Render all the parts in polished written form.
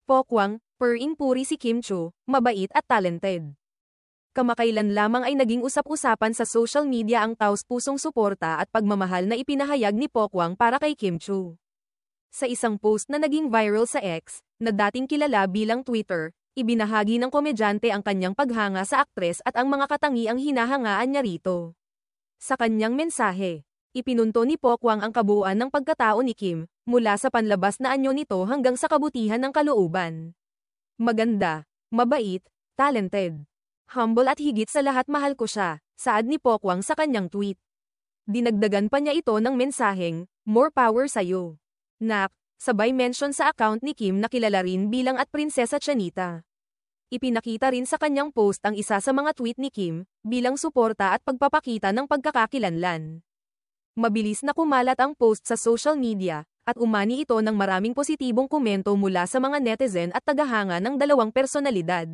Pokwang, puring-puri si Kim Chiu, mabait at talented. Kamakailan lamang ay naging usap-usapan sa social media ang taos-pusong suporta at pagmamahal na ipinahayag ni Pokwang para kay Kim Chiu. Sa isang post na naging viral sa X, na dating kilala bilang Twitter, ibinahagi ng komedyante ang kanyang paghanga sa aktres at ang mga katangiang hinahangaan niya rito. Sa kanyang mensahe, ipinunto ni Pokwang ang kabuuan ng pagkatao ni Kim, mula sa panlabas na anyo nito hanggang sa kabutihan ng kalooban. Maganda, mabait, talented, humble at higit sa lahat mahal ko siya, saad ni Pokwang sa kanyang tweet. Dinagdagan pa niya ito ng mensaheng, more power sa'yo. Nak, sabay mention sa account ni Kim na kilala rin bilang @Prinsesa Chanita. Ipinakita rin sa kanyang post ang isa sa mga tweet ni Kim, bilang suporta at pagpapakita ng pagkakakilanlan. Mabilis na kumalat ang post sa social media, at umani ito ng maraming positibong komento mula sa mga netizen at tagahanga ng dalawang personalidad.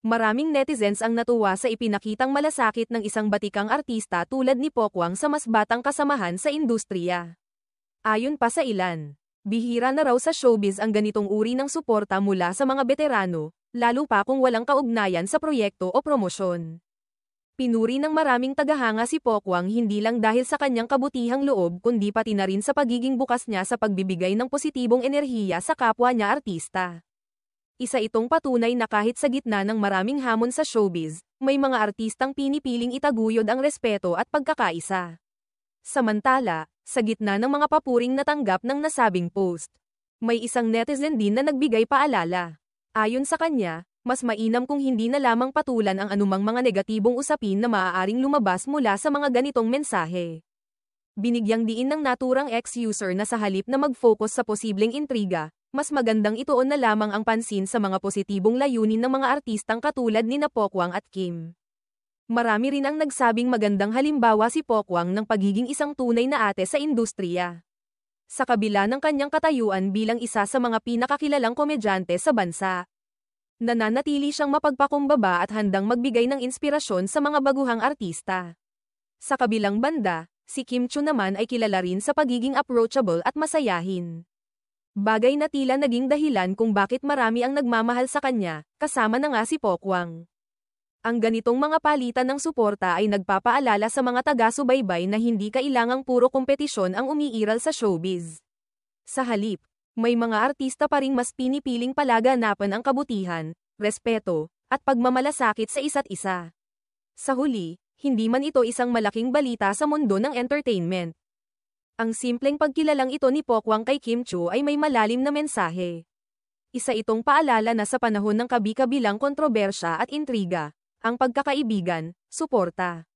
Maraming netizens ang natuwa sa ipinakitang malasakit ng isang batikang artista tulad ni Pokwang sa mas batang kasamahan sa industriya. Ayon pa sa ilan, bihira na raw sa showbiz ang ganitong uri ng suporta mula sa mga veterano, lalo pa kung walang kaugnayan sa proyekto o promosyon. Pinuri ng maraming tagahanga si Pokwang hindi lang dahil sa kanyang kabutihang loob kundi pati na rin sa pagiging bukas niya sa pagbibigay ng positibong enerhiya sa kapwa niya artista. Isa itong patunay na kahit sa gitna ng maraming hamon sa showbiz, may mga artistang pinipiling itaguyod ang respeto at pagkakaisa. Samantala, sa gitna ng mga papuring natanggap ng nasabing post, may isang netizen din na nagbigay paalala. Ayon sa kanya, mas mainam kung hindi na lamang patulan ang anumang mga negatibong usapin na maaaring lumabas mula sa mga ganitong mensahe. Binigyang diin ng naturang ex-user na sa halip na mag-focus sa posibleng intriga, mas magandang ituon na lamang ang pansin sa mga positibong layunin ng mga artistang katulad ni Pokwang at Kim. Marami rin ang nagsabing magandang halimbawa si Pokwang ng pagiging isang tunay na ate sa industriya. Sa kabila ng kanyang katayuan bilang isa sa mga pinakakilalang komedyante sa bansa, nananatili siyang mapagpakumbaba at handang magbigay ng inspirasyon sa mga baguhang artista. Sa kabilang banda, si Kim Chiu naman ay kilala rin sa pagiging approachable at masayahin. Bagay na tila naging dahilan kung bakit marami ang nagmamahal sa kanya, kasama na nga si Pokwang. Ang ganitong mga palitan ng suporta ay nagpapaalala sa mga taga-subaybay na hindi kailangang puro kompetisyon ang umiiral sa showbiz. Sa halip, may mga artista pa ring mas pinipiling palaganapan ang kabutihan, respeto, at pagmamalasakit sa isa't isa. Sa huli, hindi man ito isang malaking balita sa mundo ng entertainment. Ang simpleng pagkilalang ito ni Pokwang kay Kim Chiu ay may malalim na mensahe. Isa itong paalala na sa panahon ng kabi-kabilang kontrobersya at intriga, ang pagkakaibigan, suporta,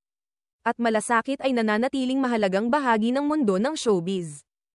at malasakit ay nananatiling mahalagang bahagi ng mundo ng showbiz.